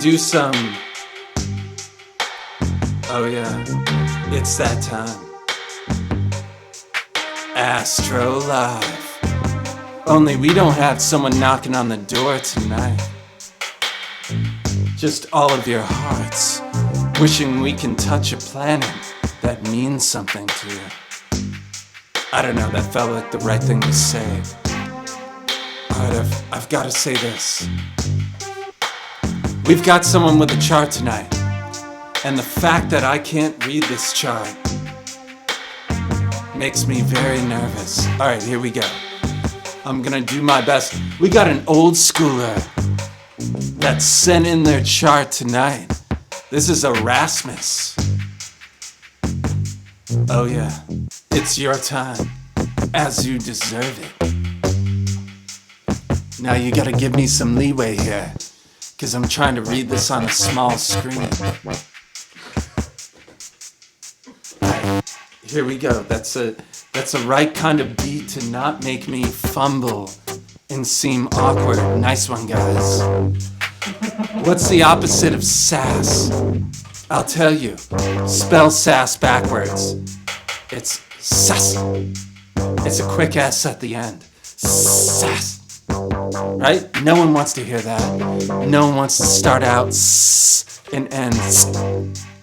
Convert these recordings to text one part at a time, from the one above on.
do some... Oh yeah, it's that time. Astro Live. Only we don't have someone knocking on the door tonight. Just all of your hearts wishing we can touch a planet that means something to you. I don't know, that felt like the right thing to say. Alright, I've got to say this. We've got someone with a chart tonight, and the fact that I can't read this chart makes me very nervous. Alright, here we go. I'm gonna do my best. We got an old schooler that sent in their chart tonight. This is Erasmus. Oh yeah, it's your time, as you deserve it. Now you gotta give me some leeway here, cause I'm trying to read this on a small screen. Alright, here we go. That's a right kind of beat to not make me fumble and seem awkward. Nice one, guys. What's the opposite of sass? I'll tell you. Spell sass backwards. It's sass. It's a quick S at the end. Sass. Right? No one wants to hear that. No one wants to start out S and end S.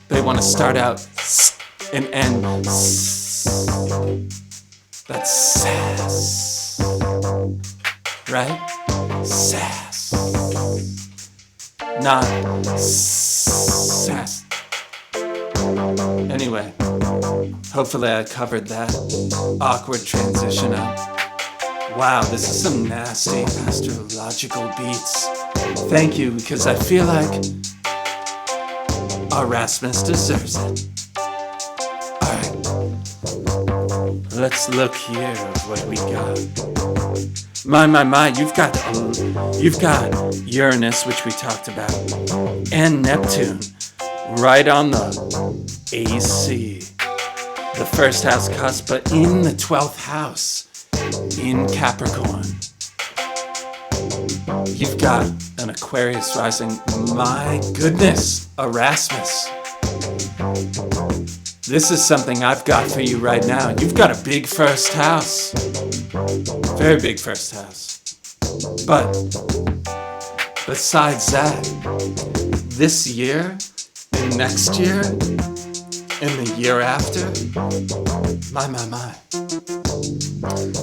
They want to start out S and end S. That's sass. Right? Sass. Not sass. Anyway, hopefully I covered that awkward transition up. Wow, this is some nasty astrological beats. Thank you, because I feel like Erasmus deserves it. Alright, let's look here at what we got. My, you've got Uranus, which we talked about, and Neptune, right on the AC, the first house cusp, but in the 12th house, in Capricorn. You've got an Aquarius rising. My goodness, Erasmus. This is something I've got for you right now. You've got a big first house. Very big first house. But besides that, this year and next year and the year after, my.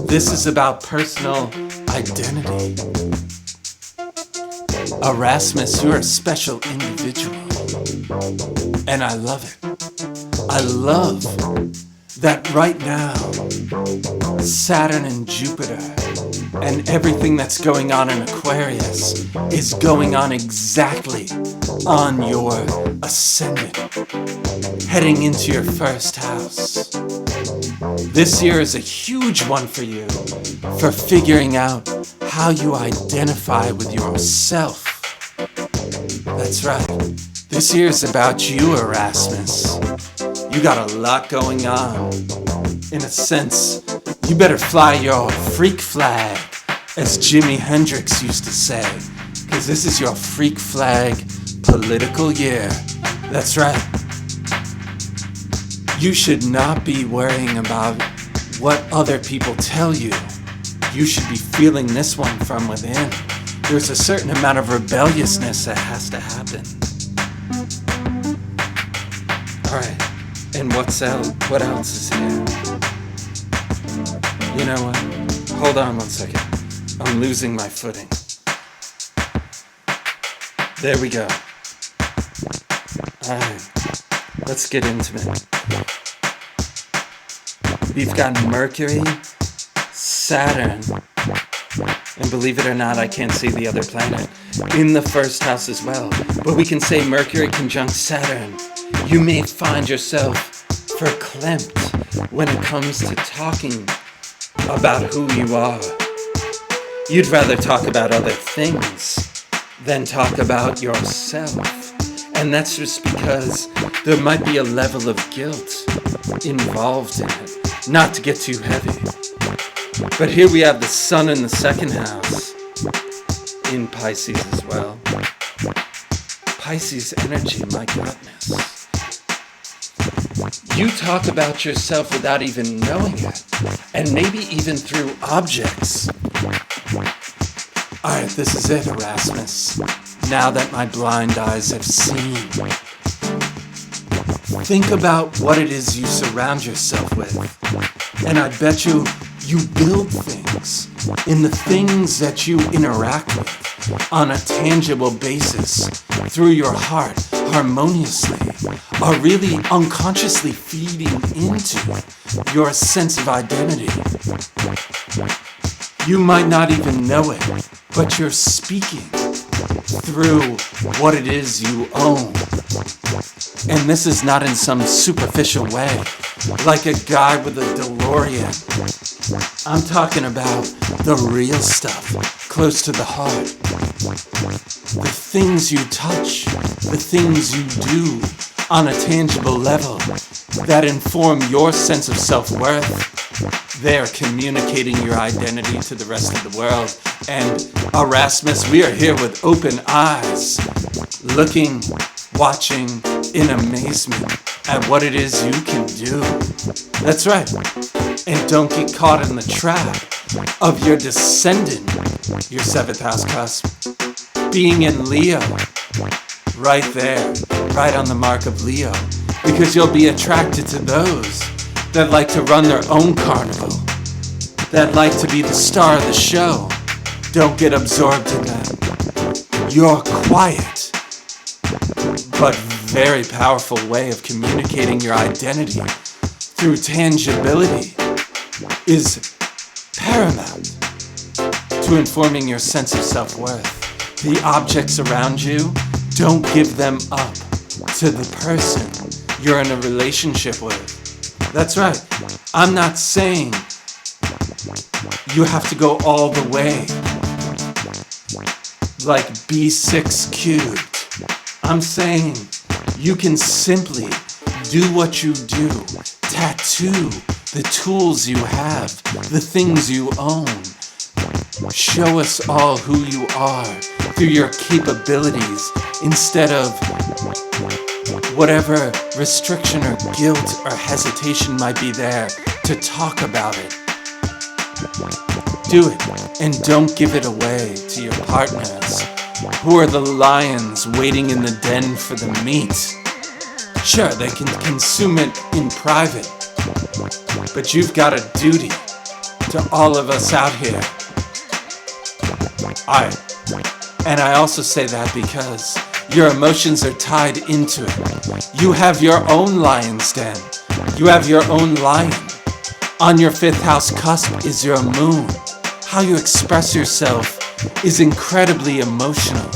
This is about personal identity. Erasmus, you're a special individual. And I love it. I love that right now, Saturn and Jupiter and everything that's going on in Aquarius is going on exactly on your ascendant, heading into your first house. This year is a huge one for you, for figuring out how you identify with yourself. That's right. This year is about you, Erasmus. You got a lot going on. In a sense, you better fly your freak flag, as Jimi Hendrix used to say, because this is your freak flag political year. That's right. You should not be worrying about what other people tell you. You should be feeling this one from within. There's a certain amount of rebelliousness that has to happen. Alright, and what else is here? You know what? Hold on 1 second. I'm losing my footing. There we go. Alright, let's get intimate. We've got Mercury, Saturn, and believe it or not, I can't see the other planet, in the first house as well. But we can say Mercury conjunct Saturn. You may find yourself verklempt when it comes to talking about who you are. You'd rather talk about other things than talk about yourself. And that's just because there might be a level of guilt involved in it. Not to get too heavy. But here we have the sun in the second house, in Pisces as well. Pisces energy, my goodness. You talk about yourself without even knowing it, and maybe even through objects. Alright, this is it, Erasmus. Now that my blind eyes have seen. Think about what it is you surround yourself with. And I bet you build things in the things that you interact with on a tangible basis through your heart harmoniously are really unconsciously feeding into your sense of identity. You might not even know it, but you're speaking through what it is you own. And this is not in some superficial way, like a guy with a DeLorean. I'm talking about the real stuff, close to the heart. The things you touch, the things you do on a tangible level that inform your sense of self-worth. They're communicating your identity to the rest of the world. And Erasmus, we are here with open eyes, looking, watching in amazement at what it is you can do. That's right. And don't get caught in the trap of your descendant, your 7th house cusp, being in Leo. Right there, right on the mark of Leo. Because you'll be attracted to those that like to run their own carnival, that like to be the star of the show. Don't get absorbed in them. Your quiet, but very powerful way of communicating your identity through tangibility is paramount to informing your sense of self-worth. The objects around you, don't give them up to the person you're in a relationship with. That's right. I'm not saying you have to go all the way like B6 cubed. I'm saying you can simply do what you do. Tattoo the tools you have, the things you own. Show us all who you are through your capabilities instead of whatever restriction or guilt or hesitation might be there to talk about it. Do it, and don't give it away to your partners, who are the lions waiting in the den for the meat. Sure, they can consume it in private, but you've got a duty to all of us out here. And I also say that because your emotions are tied into it. You have your own lion's den. You have your own lion. On your 5th house cusp is your moon. How you express yourself is incredibly emotional.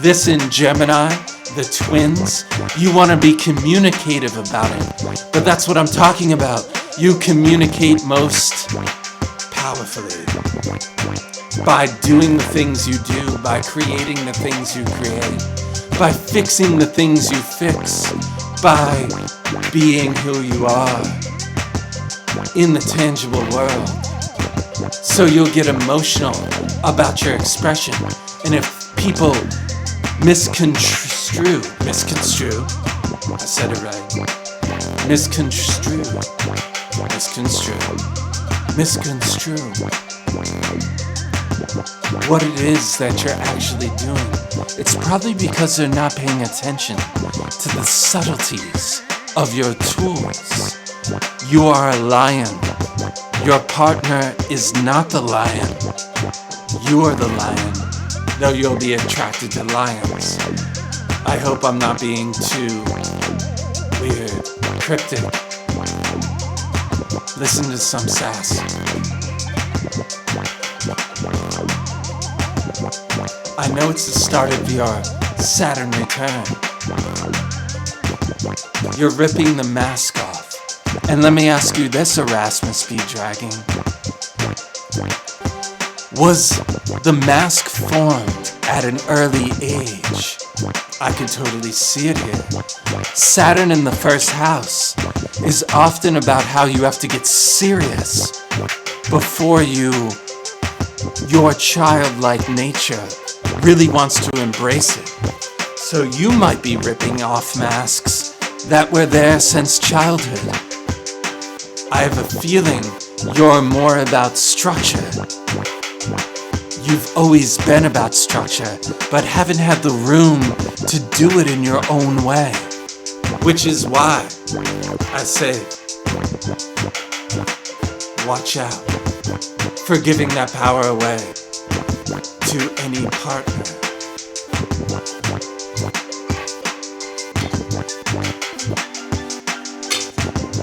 This in Gemini, the twins, you want to be communicative about it. But that's what I'm talking about. You communicate most powerfully by doing the things you do, by creating the things you create, by fixing the things you fix, by being who you are in the tangible world. So you'll get emotional about your expression. And if people misconstrue, I said it right, misconstrue, what it is that you're actually doing, it's probably because they're not paying attention to the subtleties of your tools. You are a lion. Your partner is not the lion. You are the lion, though you'll be attracted to lions. I hope I'm not being too weird, cryptic. Listen to some sass. I know it's the start of your Saturn return. You're ripping the mask off. And let me ask you this, Erasmus Speed Dragging. Was the mask formed at an early age? I could totally see it here. Saturn in the 1st house is often about how you have to get serious before your childlike nature really wants to embrace it. So you might be ripping off masks that were there since childhood. I have a feeling you're more about structure. You've always been about structure, but haven't had the room to do it in your own way. Which is why I say, watch out for giving that power away to any partner.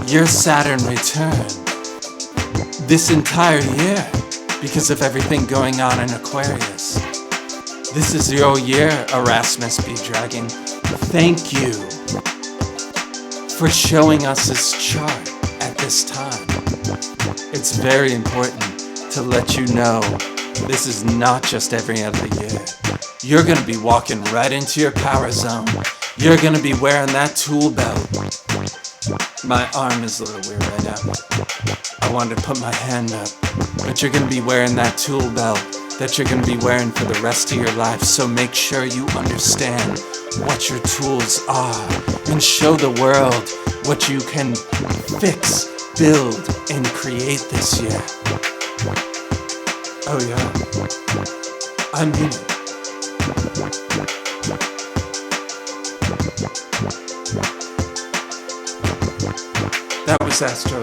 Your Saturn return this entire year because of everything going on in Aquarius. This is your year, Erasmus B. Dragon. Thank you for showing us this chart at this time. It's very important to let you know this is not just every other year. You're going to be walking right into your power zone. You're going to be wearing that tool belt. My arm is a little weird right now. I wanted to put my hand up. But you're going to be wearing that tool belt that you're going to be wearing for the rest of your life. So make sure you understand what your tools are and show the world what you can fix, build, and create this year. Oh yeah, I mean it. That was Astro.